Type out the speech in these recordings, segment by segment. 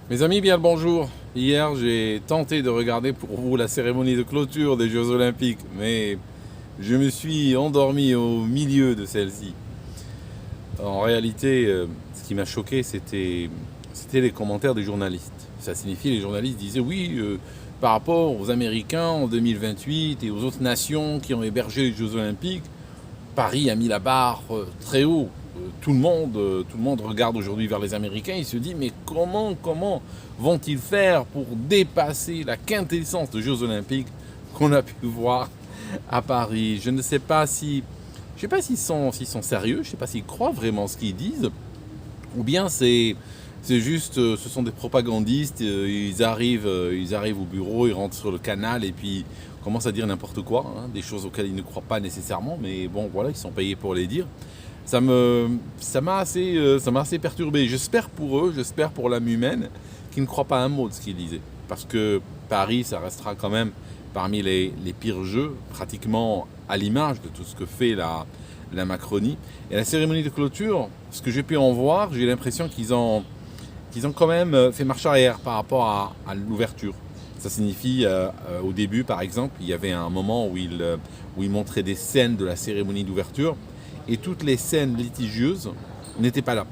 Mes amis, bien le bonjour. Hier, j'ai tenté de regarder pour vous la cérémonie de clôture des Jeux Olympiques, mais je me suis endormi au milieu de celle-ci. En réalité, ce qui m'a choqué, c'était les commentaires des journalistes. Ça signifie les journalistes disaient oui, par rapport aux Américains en 2028 et aux autres nations qui ont hébergé les Jeux Olympiques, Paris a mis la barre très haut. Tout le monde regarde aujourd'hui vers les Américains et se dit mais comment vont-ils faire pour dépasser la quintessence des Jeux Olympiques qu'on a pu voir à Paris. Je ne sais pas s'ils sont sérieux, je ne sais pas s'ils croient vraiment ce qu'ils disent, ou bien c'est juste, ce sont des propagandistes, ils arrivent au bureau, ils rentrent sur le canal et puis commencent à dire n'importe quoi, hein, des choses auxquelles ils ne croient pas nécessairement, mais bon voilà, ils sont payés pour les dire. Ça me, ça m'a assez perturbé. J'espère pour eux, j'espère pour l'âme humaine, qu'ils ne croient pas un mot de ce qu'ils disaient. Parce que Paris, ça restera quand même parmi les pires jeux, pratiquement à l'image de tout ce que fait la Macronie. Et la cérémonie de clôture, ce que j'ai pu en voir, j'ai l'impression qu'ils ont quand même fait marche arrière par rapport à l'ouverture. Ça signifie, au début par exemple, il y avait un moment où ils montraient des scènes de la cérémonie d'ouverture et toutes les scènes litigieuses n'étaient pas là.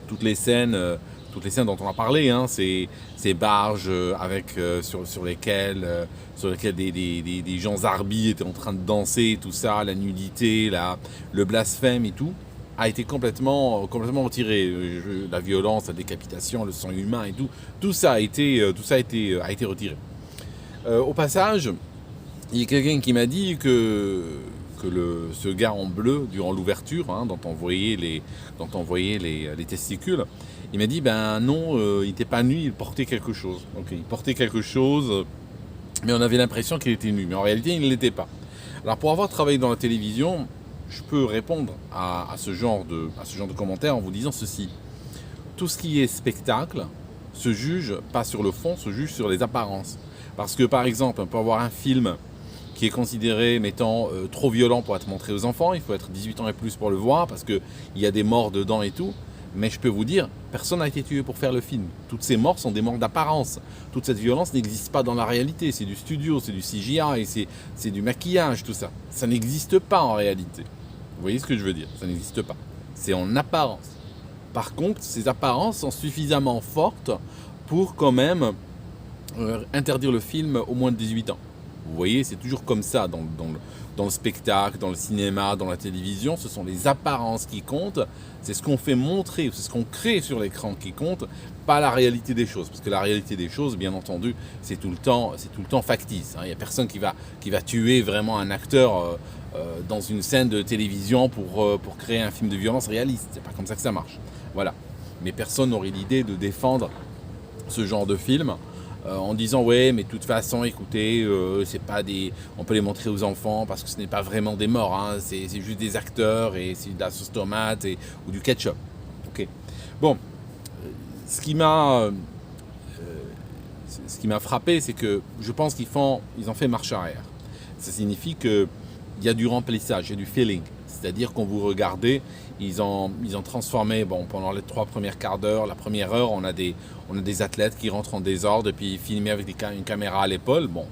Toutes les scènes, euh, Toutes les scènes dont on a parlé, hein, ces barges sur lesquelles des gens arbis étaient en train de danser, tout ça, la nudité, le blasphème et tout, a été complètement retiré. La violence, la décapitation, le sang humain et tout, a été retiré. Au passage, il y a quelqu'un qui m'a dit que ce gars en bleu, durant l'ouverture, hein, dont on voyait les testicules, il m'a dit, ben non, il n'était pas nu, il portait quelque chose. Donc il portait quelque chose, mais on avait l'impression qu'il était nu. Mais en réalité, il ne l'était pas. Alors pour avoir travaillé dans la télévision, je peux répondre à ce genre de commentaires en vous disant ceci. Tout ce qui est spectacle se juge pas sur le fond, se juge sur les apparences. Parce que par exemple, on peut avoir un film qui est considéré mettant trop violent pour être montré aux enfants, il faut être 18 ans et plus pour le voir, parce qu'il y a des morts dedans et tout. Mais je peux vous dire, personne n'a été tué pour faire le film. Toutes ces morts sont des morts d'apparence. Toute cette violence n'existe pas dans la réalité. C'est du studio, c'est du CGI, c'est du maquillage, tout ça. Ça n'existe pas en réalité. Vous voyez ce que je veux dire? Ça n'existe pas. C'est en apparence. Par contre, ces apparences sont suffisamment fortes pour quand même interdire le film au moins de 18 ans. Vous voyez, c'est toujours comme ça dans le spectacle, dans le cinéma, dans la télévision. Ce sont les apparences qui comptent. C'est ce qu'on fait montrer, c'est ce qu'on crée sur l'écran qui compte, pas la réalité des choses. Parce que la réalité des choses, bien entendu, c'est tout le temps factice, hein. Il n'y a personne qui va tuer vraiment un acteur dans une scène de télévision pour créer un film de violence réaliste. C'est pas comme ça que ça marche. Voilà. Mais personne n'aurait l'idée de défendre ce genre de film en disant ouais mais de toute façon écoutez c'est pas des on peut les montrer aux enfants parce que ce n'est pas vraiment des morts, hein, c'est juste des acteurs et c'est de la sauce tomate ou du ketchup. Ok, bon, ce qui m'a euh, ce qui m'a frappé, c'est que je pense ils ont fait marche arrière. Ça signifie que il y a du remplissage, il y a du feeling. C'est-à-dire qu'on vous regardez, ils ont transformé, bon, pendant les 3 premières quarts d'heure, la première heure, on a des athlètes qui rentrent en désordre et puis filmés avec une caméra à l'épaule. Bon,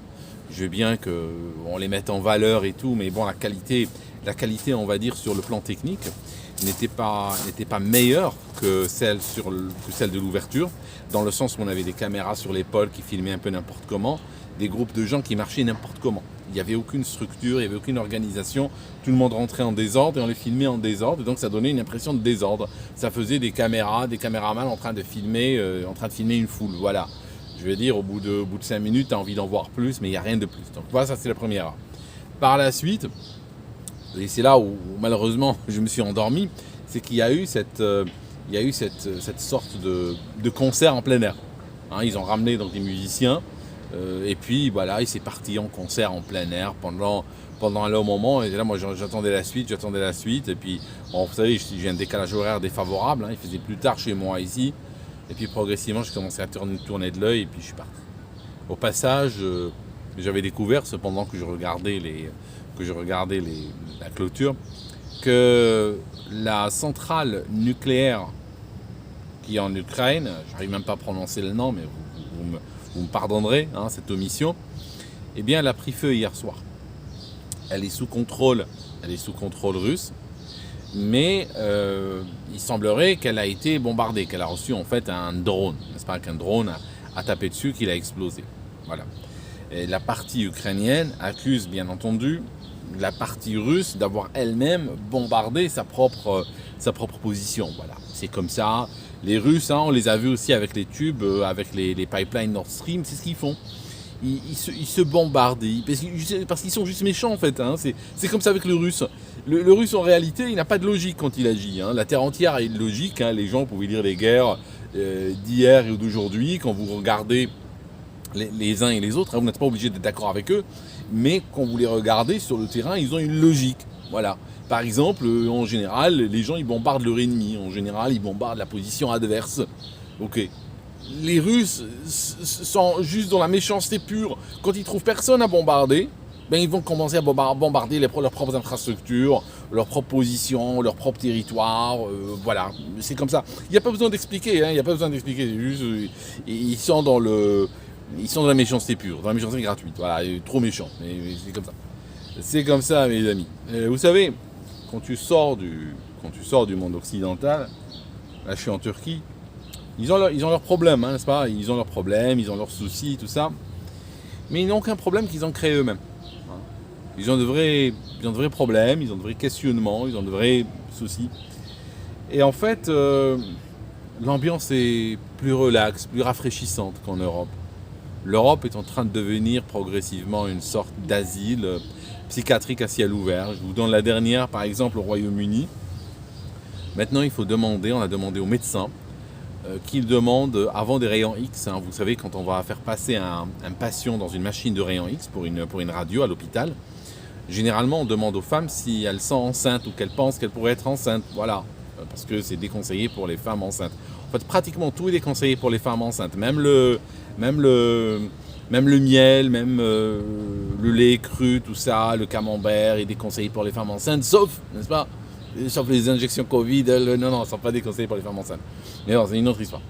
je veux bien qu'on les mette en valeur et tout, mais bon, la qualité, on va dire, sur le plan technique, n'était pas meilleure que celle de l'ouverture, dans le sens où on avait des caméras sur l'épaule qui filmaient un peu n'importe comment, des groupes de gens qui marchaient n'importe comment. Il n'y avait aucune structure, il n'y avait aucune organisation, tout le monde rentrait en désordre et on les filmait en désordre, et donc ça donnait une impression de désordre. Ça faisait des caméramans en train de filmer une foule, voilà. Je veux dire, au bout de 5 minutes, tu as envie d'en voir plus, mais il n'y a rien de plus. Donc voilà, ça c'est la première heure. Par la suite, et c'est là où malheureusement je me suis endormi, c'est qu'il y a eu cette sorte de concert en plein air. Hein, ils ont ramené donc des musiciens, et puis voilà, il s'est parti en concert en plein air pendant un long moment. Et là, moi j'attendais la suite. Et puis, bon, vous savez, j'ai un décalage horaire défavorable, hein, il faisait plus tard chez moi ici. Et puis progressivement, je commençais à tourner de l'œil et puis je suis parti. Au passage, j'avais découvert, cependant que je regardais la clôture, que la centrale nucléaire qui est en Ukraine, j'arrive même pas à prononcer le nom, mais vous me pardonnerez, hein, cette omission, eh bien elle a pris feu hier soir. Elle est sous contrôle russe, mais il semblerait qu'elle a été bombardée, qu'elle a reçu en fait un drone, n'est-ce pas, qu'un drone a tapé dessus, qu'il a explosé. Voilà. Et la partie ukrainienne accuse bien entendu la partie russe d'avoir elle-même bombardé sa propre position. Voilà. C'est comme ça. Les Russes, hein, on les a vus aussi avec les tubes, avec les pipelines Nord Stream, c'est ce qu'ils font. Ils se bombardent, parce qu'ils sont juste méchants en fait. Hein. C'est comme ça avec le Russe. Le Russe en réalité, il n'a pas de logique quand il agit. Hein. La Terre entière a une logique. Hein. Les gens pouvaient lire les guerres d'hier et d'aujourd'hui. Quand vous regardez les uns et les autres, hein, vous n'êtes pas obligé d'être d'accord avec eux, mais quand vous les regardez sur le terrain, ils ont une logique. Voilà. Par exemple, en général, les gens ils bombardent leur ennemi. En général, ils bombardent la position adverse. Ok. Les Russes sont juste dans la méchanceté pure. Quand ils trouvent personne à bombarder, ben ils vont commencer à bombarder leurs propres infrastructures, leurs propres positions, leur propre territoire. Voilà, c'est comme ça. Il n'y a pas besoin d'expliquer. Hein, il n'y a pas besoin d'expliquer. Juste, ils sont dans la méchanceté pure, dans la méchanceté gratuite. Voilà, trop méchants. Mais c'est comme ça. C'est comme ça, mes amis. Vous savez, quand tu sors du monde occidental, là je suis en Turquie. Ils ont leurs problèmes, hein, n'est-ce pas? Ils ont leurs problèmes, ils ont leurs soucis, tout ça. Mais ils n'ont aucun problème qu'ils ont créé eux-mêmes. Ils ont de vrais problèmes, ils ont de vrais questionnements, ils ont de vrais soucis. Et en fait, l'ambiance est plus relaxe, plus rafraîchissante qu'en Europe. L'Europe est en train de devenir progressivement une sorte d'asile psychiatrique à ciel ouvert. Je vous donne la dernière, par exemple, au Royaume-Uni. Maintenant, on a demandé aux médecins qu'ils demandent avant des rayons X. Hein, vous savez, quand on va faire passer un patient dans une machine de rayons X pour une radio à l'hôpital, généralement on demande aux femmes si elles sont enceintes ou qu'elles pensent qu'elles pourraient être enceintes. Voilà, parce que c'est déconseillé pour les femmes enceintes. En fait, pratiquement tout est déconseillé pour les femmes enceintes. Même le miel, même le lait cru, tout ça, le camembert est déconseillé pour les femmes enceintes, sauf, n'est-ce pas? Sauf les injections Covid, non, ne sont pas déconseillées pour les femmes enceintes. Mais non, c'est une autre histoire.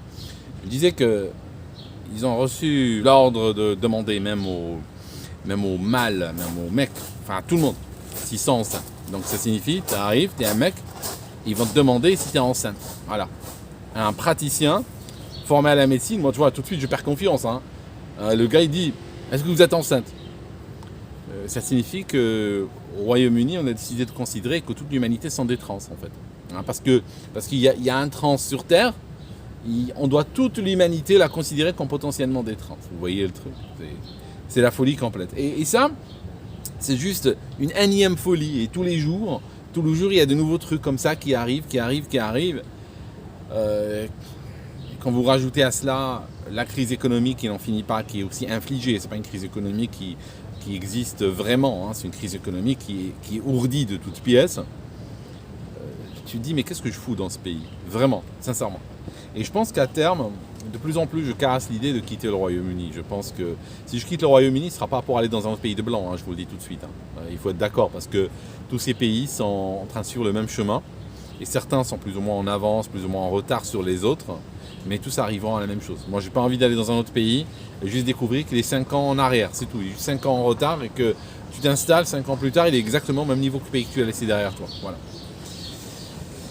Je disais qu'ils ont reçu l'ordre de demander même aux mâles, même aux mecs, enfin à tout le monde, s'ils sont enceintes. Donc ça signifie, tu arrives, tu es un mec, ils vont te demander si tu es enceinte. Voilà. Un praticien formé à la médecine, moi tu vois, tout de suite je perds confiance. Hein. Le gars il dit, est-ce que vous êtes enceinte? Ça signifie qu'au Royaume-Uni, on a décidé de considérer que toute l'humanité sont des trans, en fait. Hein, parce qu'il y a un trans sur Terre, on doit toute l'humanité la considérer comme potentiellement des trans. Vous voyez le truc, c'est la folie complète. Et ça, c'est juste une énième folie. Et tous les jours, il y a de nouveaux trucs comme ça qui arrivent. Quand vous rajoutez à cela la crise économique qui n'en finit pas, qui est aussi infligée, c'est pas une crise économique qui existe vraiment, hein, c'est une crise économique qui est ourdie de toutes pièces. Tu te dis, mais qu'est-ce que je fous dans ce pays? Vraiment, sincèrement. Et je pense qu'à terme, de plus en plus, je casse l'idée de quitter le Royaume-Uni. Je pense que si je quitte le Royaume-Uni, ce ne sera pas pour aller dans un autre pays de blanc, hein, je vous le dis tout de suite. Hein. Il faut être d'accord, parce que tous ces pays sont en train de suivre le même chemin. Et certains sont plus ou moins en avance, plus ou moins en retard sur les autres. Mais tous arriveront à la même chose. Moi, j'ai pas envie d'aller dans un autre pays et juste découvrir qu'il est 5 ans en arrière, c'est tout. Il est 5 ans en retard et que tu t'installes 5 ans plus tard, il est exactement au même niveau que le pays que tu as laissé derrière toi. Voilà.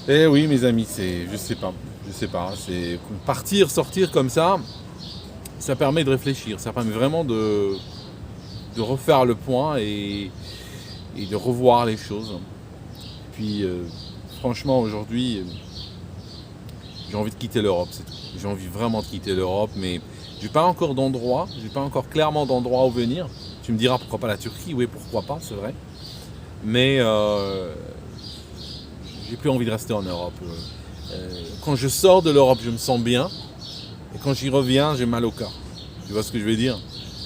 Et oui, mes amis, je sais pas, c'est sortir comme ça permet de réfléchir, ça permet vraiment de refaire le point et de revoir les choses. Puis, franchement, aujourd'hui, j'ai envie de quitter l'Europe, c'est tout. J'ai envie vraiment de quitter l'Europe, mais j'ai pas encore clairement d'endroit où venir. Tu me diras pourquoi pas la Turquie, oui pourquoi pas, c'est vrai. Mais j'ai plus envie de rester en Europe. Quand je sors de l'Europe, je me sens bien, et quand j'y reviens, j'ai mal au cœur. Tu vois ce que je veux dire?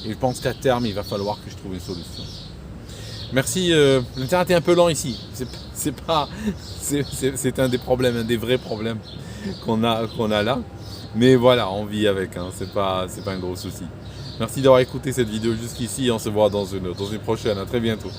Et je pense qu'à terme, il va falloir que je trouve une solution. Merci, l'internet est un peu lent ici. C'est un des problèmes, un des vrais problèmes qu'on a là. Mais voilà, on vit avec, hein, c'est pas un gros souci. Merci d'avoir écouté cette vidéo jusqu'ici, on se voit dans une prochaine, à très bientôt.